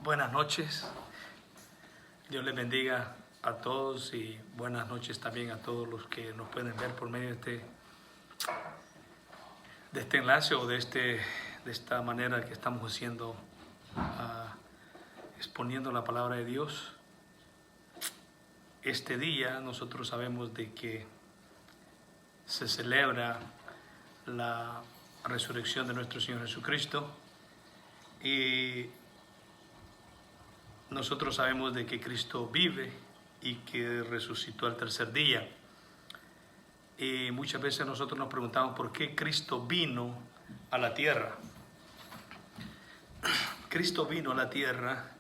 Buenas noches. Dios les bendiga a todos y buenas noches también a todos los que nos pueden ver por medio de este enlace o de esta manera que estamos haciendo, exponiendo la palabra de Dios. Este día nosotros sabemos de que se celebra la resurrección de nuestro Señor Jesucristo y nosotros sabemos de que Cristo vive y que resucitó al tercer día. Y muchas veces nosotros nos preguntamos por qué Cristo vino a la tierra. Cristo vino a la tierra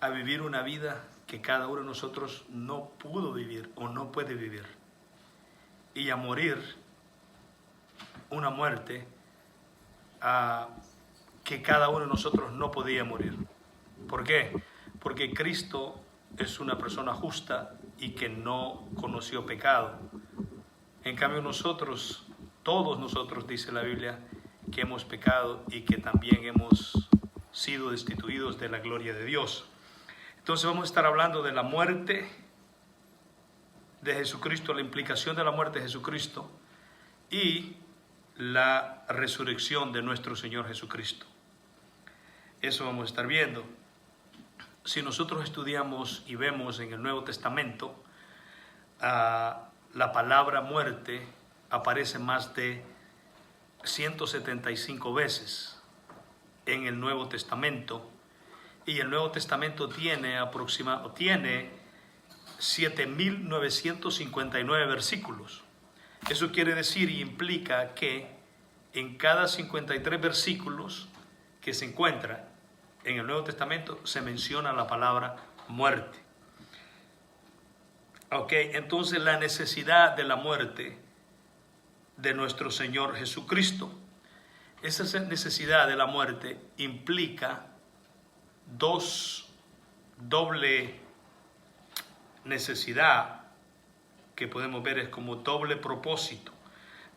a vivir una vida que cada uno de nosotros no pudo vivir o no puede vivir. Y a morir una muerte que cada uno de nosotros no podía morir. ¿Por qué? Porque Cristo es una persona justa y que no conoció pecado. En cambio nosotros, todos nosotros, dice la Biblia, que hemos pecado y que también hemos sido destituidos de la gloria de Dios. Entonces vamos a estar hablando de la muerte de Jesucristo, la implicación de la muerte de Jesucristo y la resurrección de nuestro Señor Jesucristo. Eso vamos a estar viendo. Si nosotros estudiamos y vemos en el Nuevo Testamento, la palabra muerte aparece más de 175 veces en el Nuevo Testamento, y el Nuevo Testamento tiene 7.959 versículos. Eso quiere decir y implica que en cada 53 versículos que se encuentra en el Nuevo Testamento se menciona la palabra muerte. Ok, entonces la necesidad de la muerte de nuestro Señor Jesucristo. Esa necesidad de la muerte implica doble necesidad que podemos ver, es como doble propósito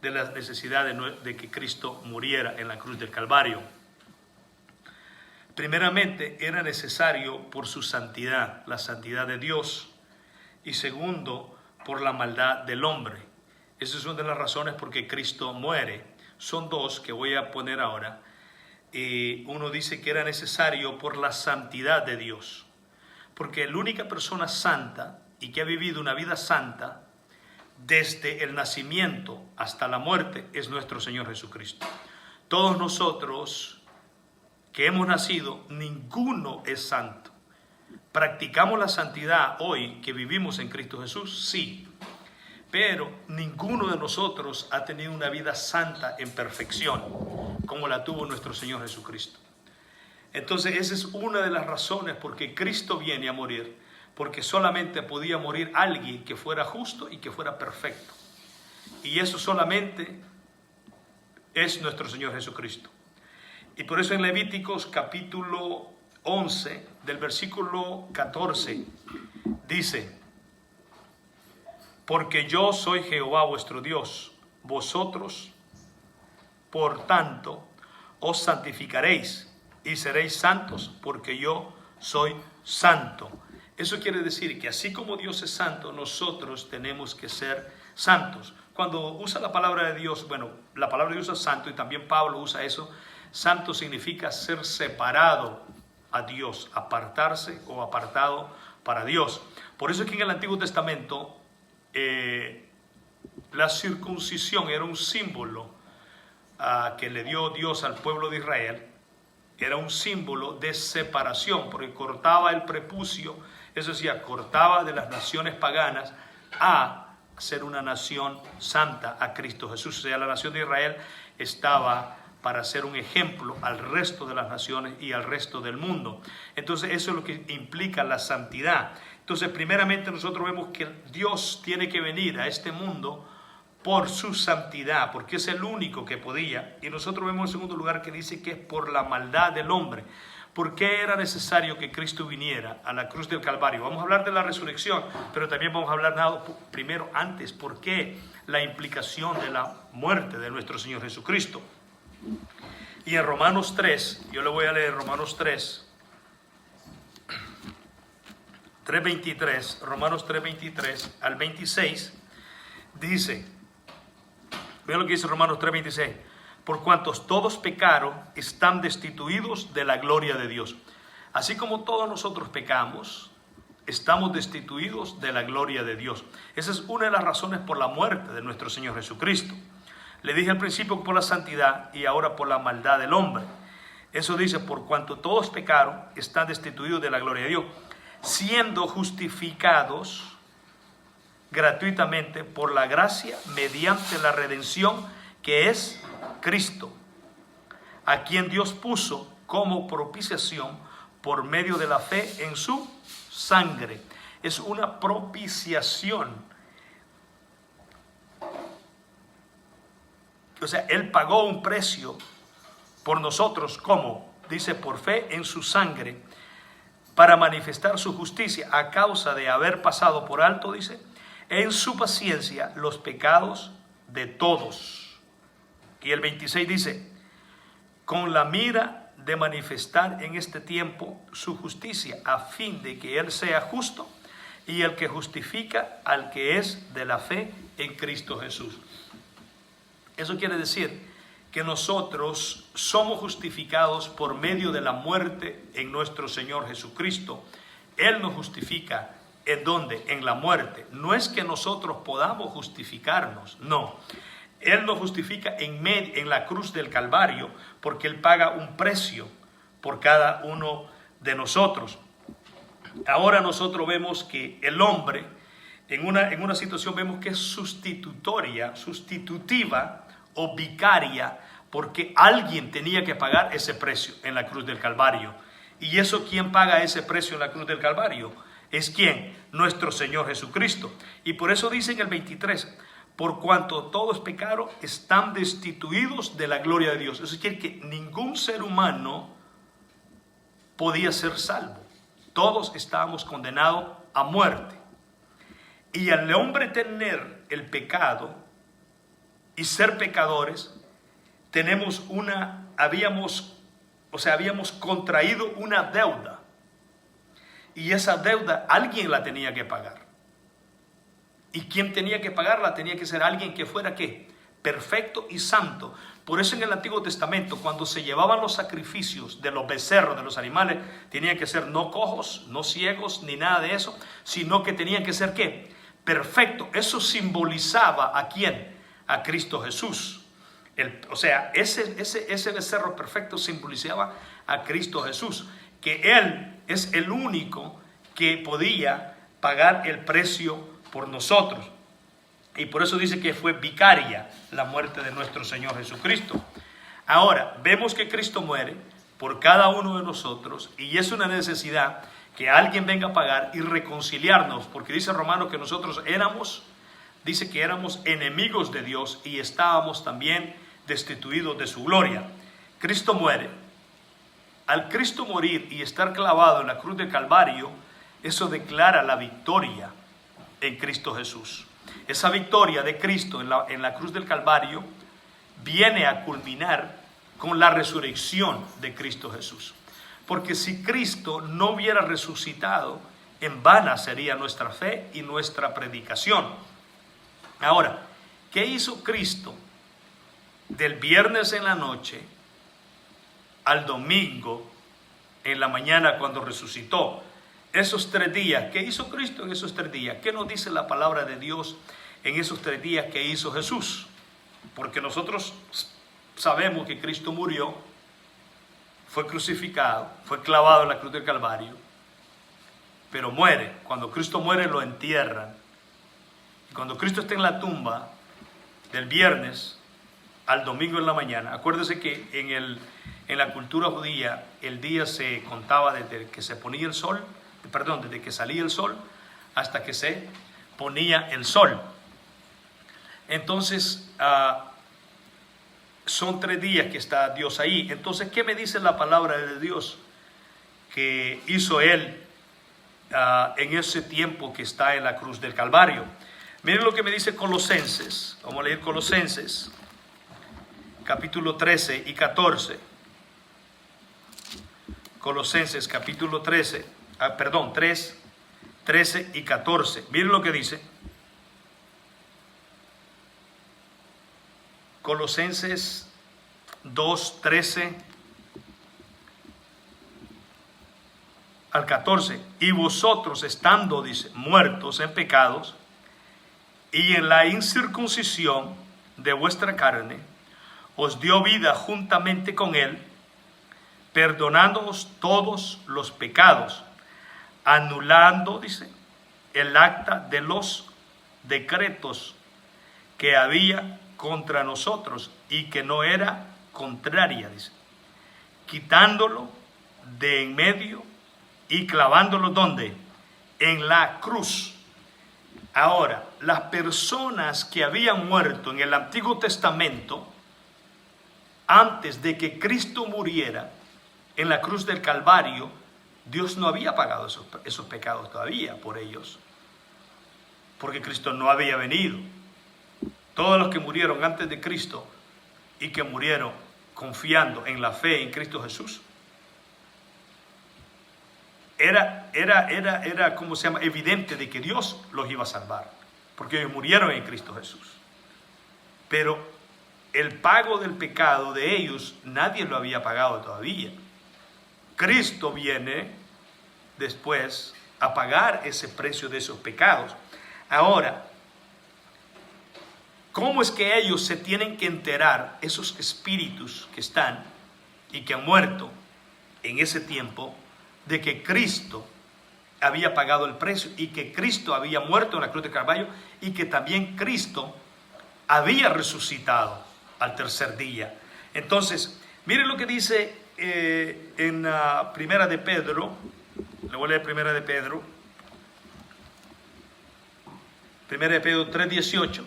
de la necesidad de que Cristo muriera en la cruz del Calvario. Primeramente, era necesario por su santidad, la santidad de Dios, y segundo, por la maldad del hombre. Esa es una de las razones por que Cristo muere. Son dos que voy a poner ahora. Uno dice que era necesario por la santidad de Dios, porque la única persona santa y que ha vivido una vida santa desde el nacimiento hasta la muerte es nuestro Señor Jesucristo. Todos nosotros que hemos nacido, ninguno es santo. ¿Practicamos la santidad hoy que vivimos en Cristo Jesús? Sí. Pero ninguno de nosotros ha tenido una vida santa en perfección, como la tuvo nuestro Señor Jesucristo. Entonces esa es una de las razones por que Cristo viene a morir, porque solamente podía morir alguien que fuera justo y que fuera perfecto. Y eso solamente es nuestro Señor Jesucristo. Y por eso en Levíticos capítulo 11, del versículo 14, dice: porque yo soy Jehová vuestro Dios, vosotros, por tanto, os santificaréis y seréis santos, porque yo soy santo. Eso quiere decir que así como Dios es santo, nosotros tenemos que ser santos. Cuando usa la palabra de Dios, bueno, la palabra de Dios es santo y también Pablo usa eso. Santo significa ser separado a Dios, apartarse o apartado para Dios. Por eso es que en el Antiguo Testamento la circuncisión era un símbolo que le dio Dios al pueblo de Israel. Era un símbolo de separación, porque cortaba el prepucio, eso decía, cortaba de las naciones paganas a ser una nación santa a Cristo Jesús. O sea, la nación de Israel estaba para ser un ejemplo al resto de las naciones y al resto del mundo. Entonces eso es lo que implica la santidad. Entonces primeramente nosotros vemos que Dios tiene que venir a este mundo por su santidad, porque es el único que podía. Y nosotros vemos en segundo lugar que dice que es por la maldad del hombre. ¿Por qué era necesario que Cristo viniera a la cruz del Calvario? Vamos a hablar de la resurrección, pero también vamos a hablar primero antes, ¿por qué la implicación de la muerte de nuestro Señor Jesucristo? Y en Romanos 3, yo le voy a leer Romanos 3, 3:23, Romanos 3:23 al 26, dice, vean lo que dice Romanos 3:26, por cuantos todos pecaron, están destituidos de la gloria de Dios. Así como todos nosotros pecamos, estamos destituidos de la gloria de Dios. Esa es una de las razones por la muerte de nuestro Señor Jesucristo. Le dije al principio por la santidad y ahora por la maldad del hombre. Eso dice, por cuanto todos pecaron, están destituidos de la gloria de Dios, siendo justificados gratuitamente por la gracia mediante la redención que es Cristo, a quien Dios puso como propiciación por medio de la fe en su sangre. Es una propiciación. O sea, Él pagó un precio por nosotros, como dice, por fe en su sangre, para manifestar su justicia a causa de haber pasado por alto, dice, en su paciencia los pecados de todos. Y el 26 dice, con la mira de manifestar en este tiempo su justicia, a fin de que Él sea justo y el que justifica al que es de la fe en Cristo Jesús. Eso quiere decir que nosotros somos justificados por medio de la muerte en nuestro Señor Jesucristo. Él nos justifica. ¿En dónde? En la muerte. No es que nosotros podamos justificarnos, no. Él nos justifica en la cruz del Calvario, porque Él paga un precio por cada uno de nosotros. Ahora nosotros vemos que el hombre, en una situación vemos que es sustitutiva o vicaria, porque alguien tenía que pagar ese precio en la cruz del Calvario. ¿Y eso quién paga ese precio en la cruz del Calvario? ¿Es quién? Nuestro Señor Jesucristo. Y por eso dice en el 23, por cuanto todos pecaron, están destituidos de la gloria de Dios. Eso quiere decir que ningún ser humano podía ser salvo. Todos estábamos condenados a muerte. Y al hombre tener el pecado y ser pecadores, habíamos contraído una deuda. Y esa deuda alguien la tenía que pagar. ¿Y quién tenía que pagarla? Tenía que ser alguien que fuera ¿qué? Perfecto y santo. Por eso en el Antiguo Testamento, cuando se llevaban los sacrificios de los becerros, de los animales, tenían que ser no cojos, no ciegos, ni nada de eso, sino que tenían que ser ¿qué? Perfecto. Eso simbolizaba ¿a quién? A Cristo Jesús. Ese becerro perfecto simbolizaba a Cristo Jesús, que Él es el único que podía pagar el precio por nosotros. Y por eso dice que fue vicaria la muerte de nuestro Señor Jesucristo. Ahora, vemos que Cristo muere por cada uno de nosotros y es una necesidad que alguien venga a pagar y reconciliarnos, porque dice Romanos que nosotros éramos enemigos de Dios y estábamos también destituidos de su gloria. Cristo muere. Al Cristo morir y estar clavado en la cruz del Calvario, eso declara la victoria en Cristo Jesús. Esa victoria de Cristo en la cruz del Calvario viene a culminar con la resurrección de Cristo Jesús. Porque si Cristo no hubiera resucitado, en vana sería nuestra fe y nuestra predicación. Ahora, ¿qué hizo Cristo del viernes en la noche al domingo en la mañana cuando resucitó? Esos 3 días, ¿qué hizo Cristo en esos 3 días? ¿Qué nos dice la palabra de Dios en esos 3 días que hizo Jesús? Porque nosotros sabemos que Cristo murió, fue crucificado, fue clavado en la cruz del Calvario, pero muere. Cuando Cristo muere lo entierran. Y cuando Cristo está en la tumba, del viernes al domingo en la mañana, acuérdese que en la cultura judía el día se contaba desde que se ponía el sol, desde que salía el sol hasta que se ponía el sol. Entonces, son 3 días que está Dios ahí. Entonces, ¿qué me dice la palabra de Dios que hizo Él en ese tiempo que está en la cruz del Calvario? Miren lo que me dice Colosenses. Vamos a leer Colosenses, capítulo 13 y 14. Colosenses, capítulo 3, 13 y 14. Miren lo que dice. Colosenses 2, 13 al 14. Y vosotros estando, dice, muertos en pecados y en la incircuncisión de vuestra carne, os dio vida juntamente con él, perdonándoos todos los pecados, anulando, dice, el acta de los decretos que había contra nosotros y que no era contraria, dice, quitándolo de en medio y clavándolo ¿dónde? En la cruz. Ahora, las personas que habían muerto en el Antiguo Testamento, antes de que Cristo muriera en la cruz del Calvario, Dios no había pagado esos pecados todavía por ellos, porque Cristo no había venido. Todos los que murieron antes de Cristo y que murieron confiando en la fe en Cristo Jesús, era como se llama, evidente de que Dios los iba a salvar, porque ellos murieron en Cristo Jesús. Pero el pago del pecado de ellos, nadie lo había pagado todavía. Cristo viene después a pagar ese precio de esos pecados. Ahora, ¿cómo es que ellos se tienen que enterar, esos espíritus que están y que han muerto en ese tiempo, de que Cristo había pagado el precio y que Cristo había muerto en la cruz de Calvario y que también Cristo había resucitado al tercer día? Entonces, miren lo que dice en Primera de Pedro. Le voy a leer Primera de Pedro 3:18.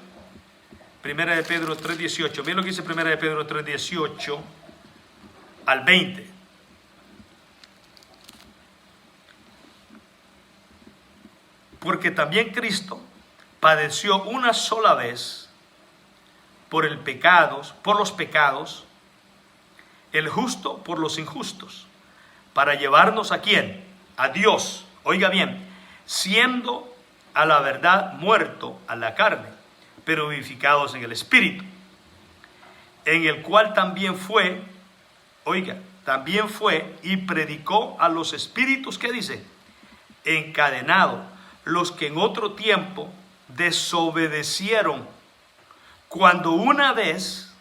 Primera de Pedro 3:18. Miren lo que dice Primera de Pedro 3:18 al 20. Porque también Cristo padeció una sola vez por los pecados, el justo por los injustos, para llevarnos ¿a quién? A Dios. Oiga bien, siendo a la verdad muerto a la carne, pero vivificados en el Espíritu, en el cual también fue y predicó a los espíritus, ¿qué dice? Encadenados, los que en otro tiempo desobedecieron, cuando una vez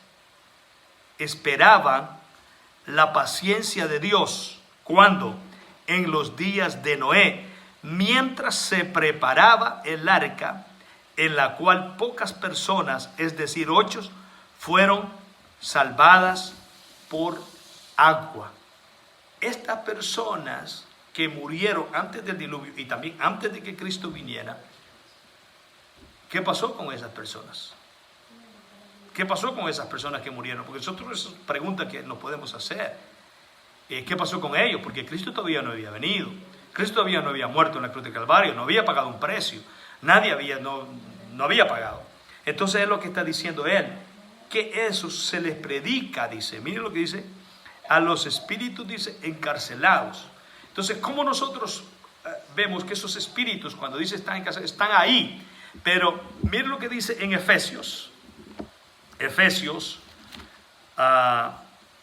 esperaban la paciencia de Dios, cuando en los días de Noé, mientras se preparaba el arca, en la cual pocas personas, es decir, 8, fueron salvadas por agua. Estas personas que murieron antes del diluvio y también antes de que Cristo viniera, ¿qué pasó con esas personas? ¿Qué pasó con esas personas que murieron? Porque nosotros, esa pregunta que nos podemos hacer, ¿qué pasó con ellos? Porque Cristo todavía no había venido, Cristo todavía no había muerto en la cruz de Calvario, no había pagado un precio, no había pagado. Entonces es lo que está diciendo él, que eso se les predica, dice, miren lo que dice, a los espíritus, dice, encarcelados. Entonces, ¿cómo nosotros vemos que esos espíritus, cuando dice están encarcelados, están ahí? Pero miren lo que dice en Efesios,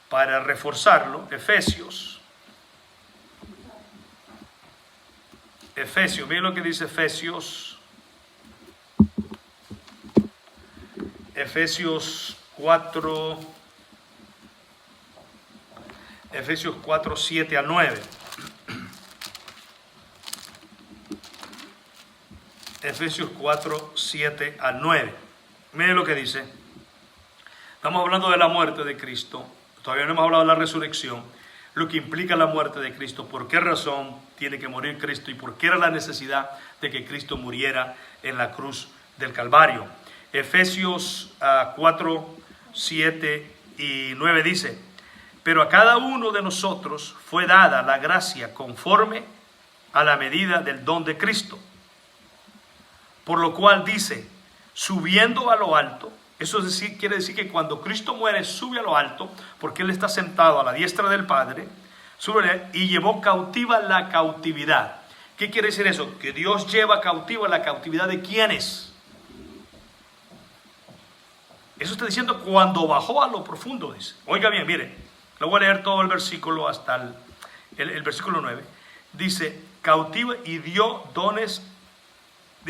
para reforzarlo, Efesios, miren lo que dice Efesios 4, 7 al 9. Efesios 4, 7 al 9. Miren lo que dice. Estamos hablando de la muerte de Cristo. Todavía no hemos hablado de la resurrección. Lo que implica la muerte de Cristo. ¿Por qué razón tiene que morir Cristo? ¿Y por qué era la necesidad de que Cristo muriera en la cruz del Calvario? Efesios 4, 7 y 9 dice: pero a cada uno de nosotros fue dada la gracia conforme a la medida del don de Cristo. Por lo cual dice, subiendo a lo alto. Eso quiere decir que cuando Cristo muere, sube a lo alto, porque Él está sentado a la diestra del Padre, sube y llevó cautiva la cautividad. ¿Qué quiere decir eso? Que Dios lleva cautiva la cautividad de ¿quiénes? Eso está diciendo cuando bajó a lo profundo, dice. Oiga bien, mire, lo voy a leer todo el versículo hasta el versículo 9. Dice, cautiva y dio dones,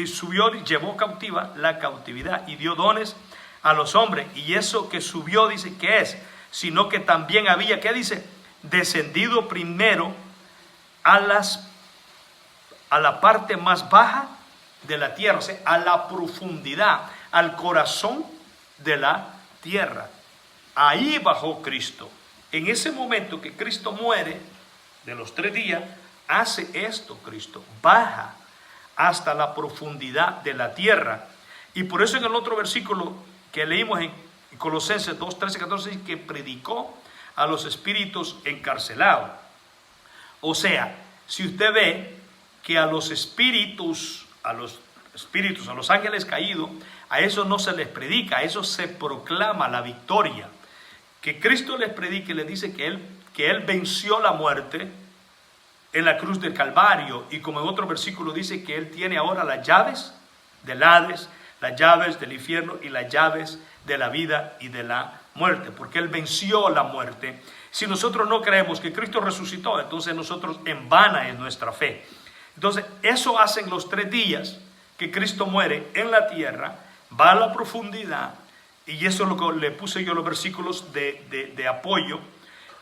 subió, llevó cautiva la cautividad y dio dones a los hombres. Y eso que subió, dice, ¿qué es? Sino que también había, ¿qué dice? Descendido primero a la parte más baja de la tierra, o sea, a la profundidad, al corazón de la tierra. Ahí bajó Cristo. En ese momento que Cristo muere, de los 3 días, hace esto Cristo, baja hasta la profundidad de la tierra. Y por eso en el otro versículo que leímos en Colosenses 2, 13, 14, dice que predicó a los espíritus encarcelados. O sea, si usted ve que a los espíritus, a los ángeles caídos, a eso no se les predica, a eso se proclama la victoria. Que Cristo les predique, les dice que Él venció la muerte en la cruz del Calvario, y como en otro versículo dice que Él tiene ahora las llaves del Hades, las llaves del infierno y las llaves de la vida y de la muerte, porque Él venció la muerte. Si nosotros no creemos que Cristo resucitó, entonces nosotros en vana es nuestra fe. Entonces eso hacen los 3 días que Cristo muere en la tierra, va a la profundidad, y eso es lo que le puse yo los versículos de apoyo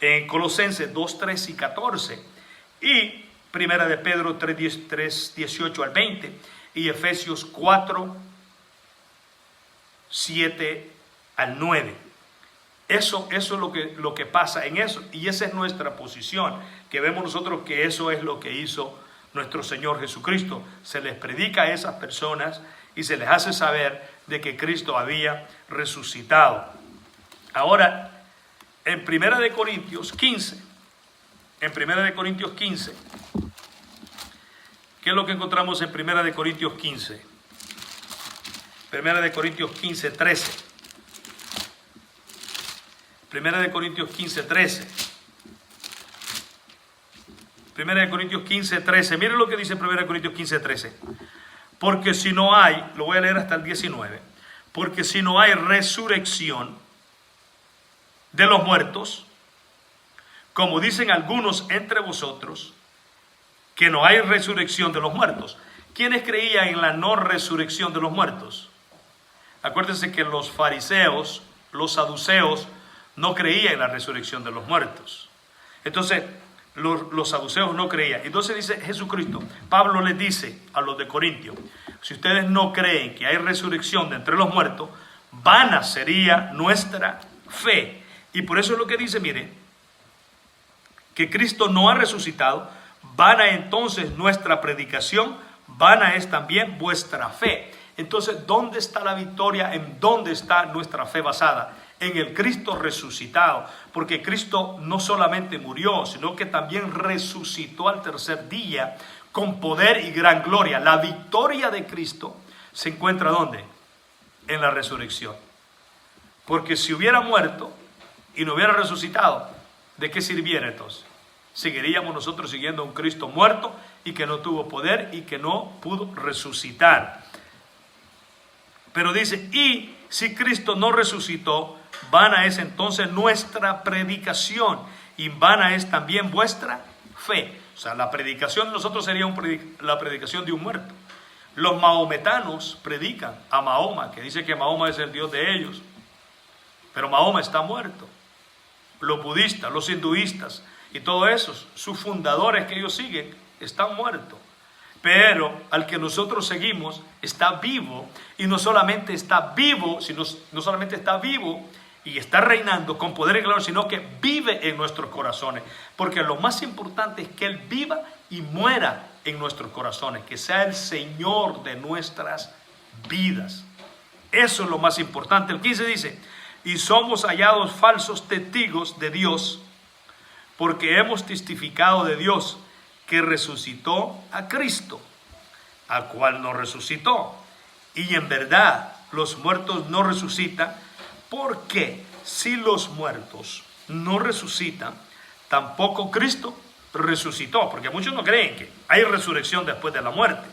en Colosenses 2, 3 y 14, y Primera de Pedro 3, 18 al 20, y Efesios 4, 7 al 9. Eso es lo que pasa en eso, y esa es nuestra posición, que vemos nosotros que eso es lo que hizo nuestro Señor Jesucristo. Se les predica a esas personas y se les hace saber de que Cristo había resucitado. Ahora, en 1 de Corintios 15, ¿qué es lo que encontramos en 1 de Corintios 15? 1 de Corintios 15, 13. 1 de Corintios 15, 13. 1 de Corintios 15, 13. Miren lo que dice 1 de Corintios 15, 13. Porque si no hay, lo voy a leer hasta el 19. Porque si no hay resurrección de los muertos, como dicen algunos entre vosotros, que no hay resurrección de los muertos. ¿Quiénes creían en la no resurrección de los muertos? Acuérdense que los fariseos, los saduceos, no creían en la resurrección de los muertos. Entonces, los saduceos no creían. Entonces dice Jesucristo, Pablo les dice a los de Corintio, si ustedes no creen que hay resurrección de entre los muertos, vana sería nuestra fe. Y por eso es lo que dice, mire, que Cristo no ha resucitado, vana entonces nuestra predicación, vana es también vuestra fe. Entonces, ¿dónde está la victoria? ¿En dónde está nuestra fe basada? En el Cristo resucitado, porque Cristo no solamente murió, sino que también resucitó al 3er día con poder y gran gloria. La victoria de Cristo se encuentra ¿dónde? En la resurrección. Porque si hubiera muerto y no hubiera resucitado, ¿de qué sirviera entonces? Seguiríamos nosotros siguiendo a un Cristo muerto y que no tuvo poder y que no pudo resucitar. Pero dice, y si Cristo no resucitó, vana es entonces nuestra predicación y vana es también vuestra fe. O sea, la predicación de nosotros sería la predicación de un muerto. Los mahometanos predican a Mahoma, que dice que Mahoma es el Dios de ellos. Pero Mahoma está muerto. Los budistas, los hinduistas y todos esos, sus fundadores que ellos siguen, están muertos. Pero al que nosotros seguimos está vivo, y no solamente está vivo, no solamente está vivo y está reinando con poder y gloria, sino que vive en nuestros corazones. Porque lo más importante es que Él viva y muera en nuestros corazones, que sea el Señor de nuestras vidas. Eso es lo más importante. El 15 dice, y somos hallados falsos testigos de Dios, porque hemos testificado de Dios que resucitó a Cristo, a cual no resucitó. Y en verdad los muertos no resucitan, porque si los muertos no resucitan, tampoco Cristo resucitó, porque muchos no creen que hay resurrección después de la muerte.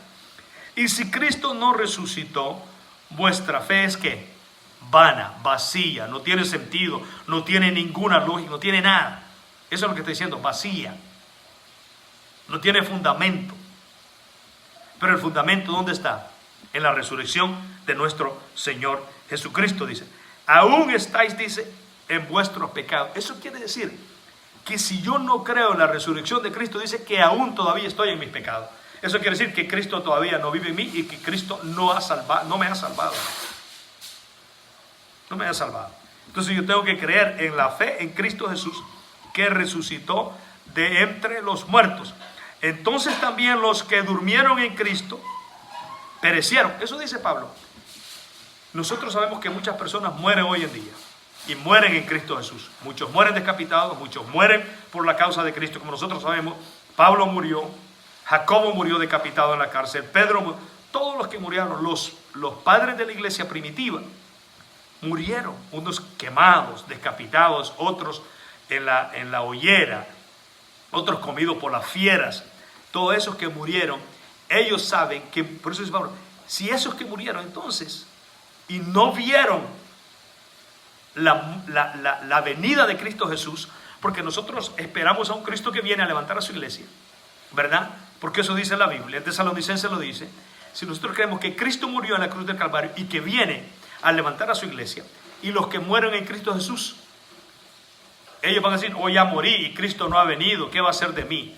Y si Cristo no resucitó, vuestra fe es ¿qué? Vana, vacía, no tiene sentido, no tiene ninguna lógica, no tiene nada. Eso es lo que está diciendo, vacía. No tiene fundamento. Pero el fundamento, ¿dónde está? En la resurrección de nuestro Señor Jesucristo, dice. Aún estáis, dice, en vuestros pecados. Eso quiere decir que si yo no creo en la resurrección de Cristo, dice que aún todavía estoy en mis pecados. Eso quiere decir que Cristo todavía no vive en mí y que Cristo no me ha salvado. No me ha salvado. Entonces yo tengo que creer en la fe en Cristo Jesús, que resucitó de entre los muertos. Entonces también los que durmieron en Cristo perecieron. Eso dice Pablo. Nosotros sabemos que muchas personas mueren hoy en día y mueren en Cristo Jesús. Muchos mueren decapitados, muchos mueren por la causa de Cristo. Como nosotros sabemos, Pablo murió, Jacobo murió decapitado en la cárcel, Pedro murió. Todos los que murieron, los padres de la iglesia primitiva, murieron. Unos quemados, decapitados, otros en la hoguera, otros comidos por las fieras. Todos esos que murieron, ellos saben que, por eso dice Pablo, si esos que murieron entonces y no vieron la venida de Cristo Jesús, porque nosotros esperamos a un Cristo que viene a levantar a su iglesia, ¿verdad? Porque eso dice la Biblia, el Tesalonicense lo dice. Si nosotros creemos que Cristo murió en la cruz del Calvario y que viene a levantar a su iglesia, y los que mueren en Cristo Jesús, ellos van a decir, oh, ya morí y Cristo no ha venido, ¿qué va a hacer de mí?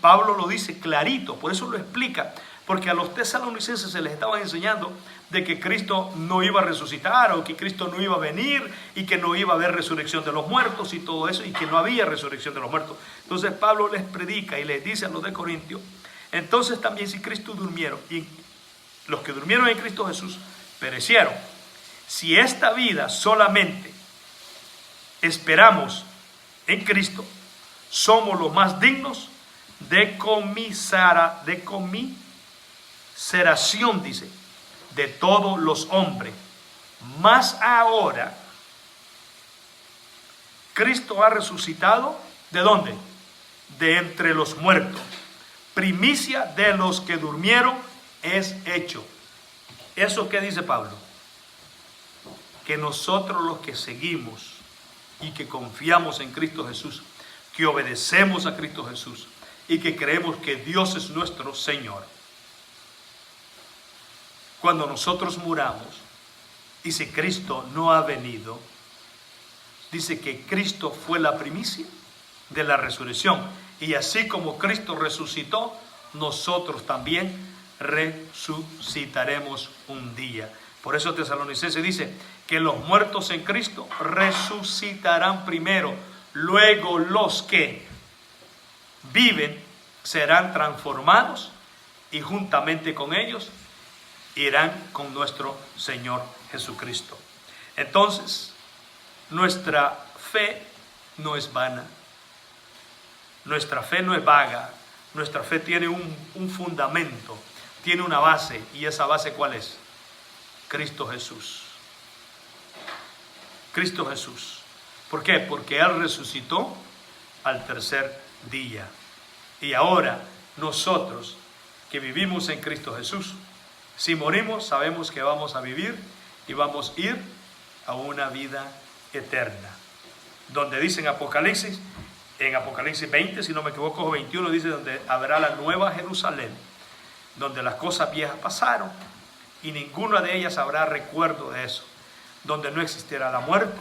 Pablo lo dice clarito, por eso lo explica, porque a los tesalonicenses se les estaba enseñando de que Cristo no iba a resucitar, o que Cristo no iba a venir, y que no iba a haber resurrección de los muertos y todo eso, y que no había resurrección de los muertos. Entonces Pablo les predica y les dice a los de Corintios, entonces también si Cristo durmieron, y los que durmieron en Cristo Jesús perecieron, si esta vida solamente esperamos en Cristo, somos los más dignos de conmiseración, dice, de todos los hombres. Más ahora, Cristo ha resucitado, ¿de dónde? De entre los muertos. Primicia de los que durmieron es hecho. ¿Eso qué dice Pablo? Que nosotros los que seguimos y que confiamos en Cristo Jesús, que obedecemos a Cristo Jesús y que creemos que Dios es nuestro Señor, cuando nosotros muramos y si Cristo no ha venido, dice que Cristo fue la primicia de la resurrección, y así como Cristo resucitó, nosotros también resucitaremos un día. Por eso Tesalonicenses dice que los muertos en Cristo resucitarán primero, luego los que viven serán transformados y juntamente con ellos irán con nuestro Señor Jesucristo. Entonces, nuestra fe no es vana, nuestra fe no es vaga, nuestra fe tiene un fundamento, tiene una base, y esa base ¿cuál es? Cristo Jesús. Cristo Jesús. ¿Por qué? Porque Él resucitó al tercer día. Y ahora nosotros que vivimos en Cristo Jesús, si morimos sabemos que vamos a vivir y vamos a ir a una vida eterna. Donde dice en Apocalipsis 20, si no me equivoco, 21, dice donde habrá la nueva Jerusalén, donde las cosas viejas pasaron y ninguna de ellas habrá recuerdo de eso, donde no existirá la muerte,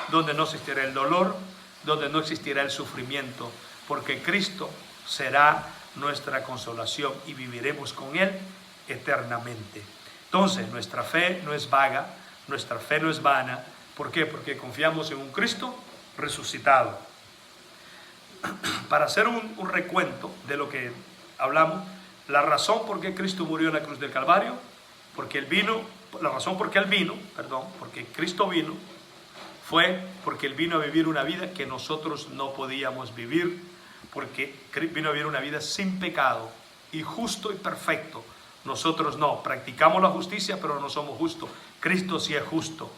donde no existirá el dolor, donde no existirá el sufrimiento, porque Cristo será nuestra consolación y viviremos con Él eternamente. Entonces, nuestra fe no es vaga, nuestra fe no es vana. ¿Por qué? Porque confiamos en un Cristo resucitado. Para hacer un recuento de lo que hablamos, la razón por qué Cristo murió en la cruz del Calvario, porque Cristo vino, fue porque Él vino a vivir una vida que nosotros no podíamos vivir, porque vino a vivir una vida sin pecado y justo y perfecto. Nosotros no, practicamos la justicia, pero no somos justos. Cristo sí es justo.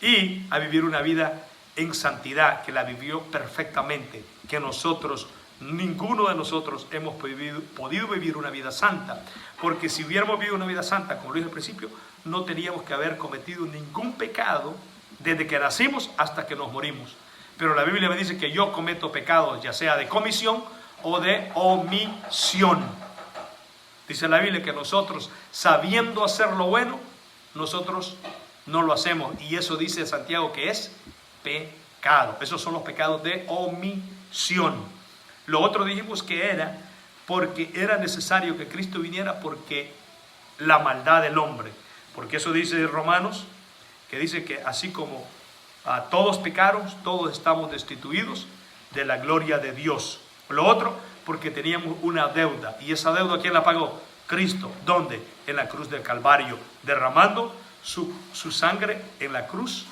Y a vivir una vida en santidad, que la vivió perfectamente, que nosotros ninguno de nosotros hemos podido vivir una vida santa, porque si hubiéramos vivido una vida santa, como lo dije al principio, no teníamos que haber cometido ningún pecado desde que nacimos hasta que nos morimos. Pero la Biblia me dice que yo cometo pecados, ya sea de comisión o de omisión. Dice la Biblia que nosotros, sabiendo hacer lo bueno, nosotros no lo hacemos. Y eso dice Santiago que es pecado. Esos son los pecados de omisión. Lo otro dijimos que era porque era necesario que Cristo viniera, porque la maldad del hombre. Porque eso dice Romanos, que dice que así como todos pecaron, todos estamos destituidos de la gloria de Dios. Lo otro, porque teníamos una deuda. ¿Y esa deuda quién la pagó? Cristo. ¿Dónde? En la cruz del Calvario, derramando su sangre en la cruz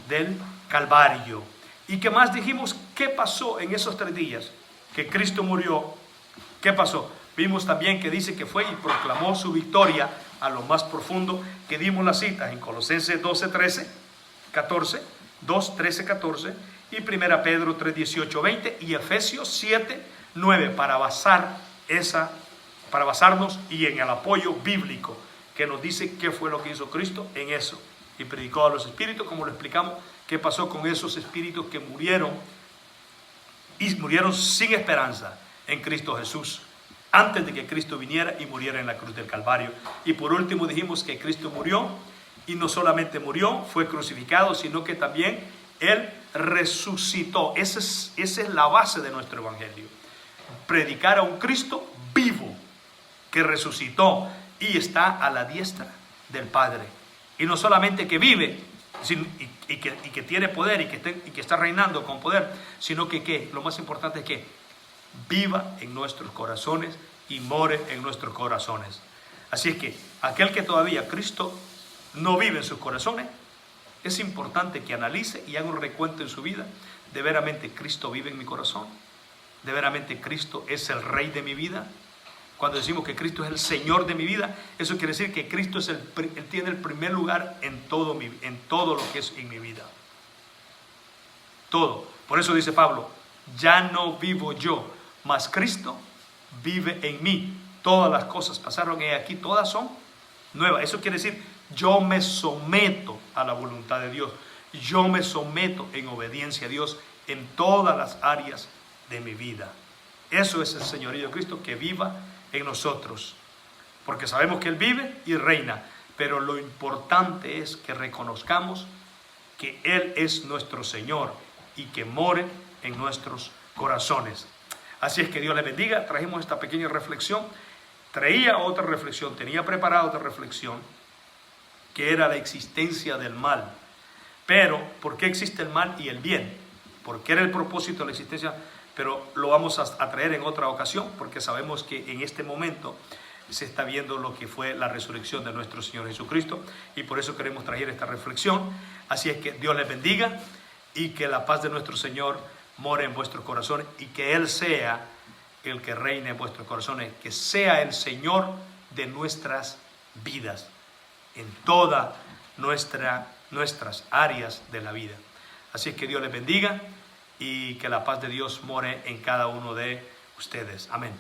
del Calvario. ¿Y qué más dijimos? ¿Qué pasó en esos 3 días que Cristo murió? ¿Qué pasó? Vimos también que dice que fue y proclamó su victoria a lo más profundo, que dimos las citas en Colosenses 12, 13, 14, 2, 13, 14 y 1 Pedro 3, 18, 20 y Efesios 7, 9 para basarnos y en el apoyo bíblico que nos dice qué fue lo que hizo Cristo en eso. Y predicó a los espíritus, como lo explicamos, qué pasó con esos espíritus que murieron y murieron sin esperanza en Cristo Jesús, antes de que Cristo viniera y muriera en la cruz del Calvario. Y por último dijimos que Cristo murió, y no solamente murió, fue crucificado, sino que también Él resucitó. Esa es la base de nuestro evangelio. Predicar a un Cristo vivo, que resucitó y está a la diestra del Padre. Y no solamente que vive y que tiene poder y que está reinando con poder, sino que lo más importante es que viva en nuestros corazones y more en nuestros corazones. Así es que aquel que todavía Cristo no vive en sus corazones, es importante que analice y haga un recuento en su vida. ¿De veramente Cristo vive en mi corazón? ¿De veramente Cristo es el Rey de mi vida? Cuando decimos que Cristo es el Señor de mi vida, eso quiere decir que Cristo Él tiene el primer lugar en todo lo que es en mi vida. Todo. Por eso dice Pablo, ya no vivo yo, mas Cristo vive en mí. Todas las cosas pasaron y aquí todas son nuevas. Eso quiere decir, yo me someto a la voluntad de Dios. Yo me someto en obediencia a Dios en todas las áreas de mi vida. Eso es el señorío de Cristo, que viva en nosotros. Porque sabemos que Él vive y reina. Pero lo importante es que reconozcamos que Él es nuestro Señor y que more en nuestros corazones. Así es que Dios le bendiga. Trajimos esta pequeña reflexión. Traía otra reflexión, tenía preparada otra reflexión, que era la existencia del mal. Pero, ¿por qué existe el mal y el bien? ¿Por qué era el propósito de la existencia? Pero lo vamos a traer en otra ocasión, porque sabemos que en este momento se está viendo lo que fue la resurrección de nuestro Señor Jesucristo, y por eso queremos traer esta reflexión. Así es que Dios les bendiga y que la paz de nuestro Señor more en vuestros corazones y que Él sea el que reine en vuestros corazones, que sea el Señor de nuestras vidas, en todas nuestras áreas de la vida. Así es que Dios les bendiga y que la paz de Dios more en cada uno de ustedes. Amén.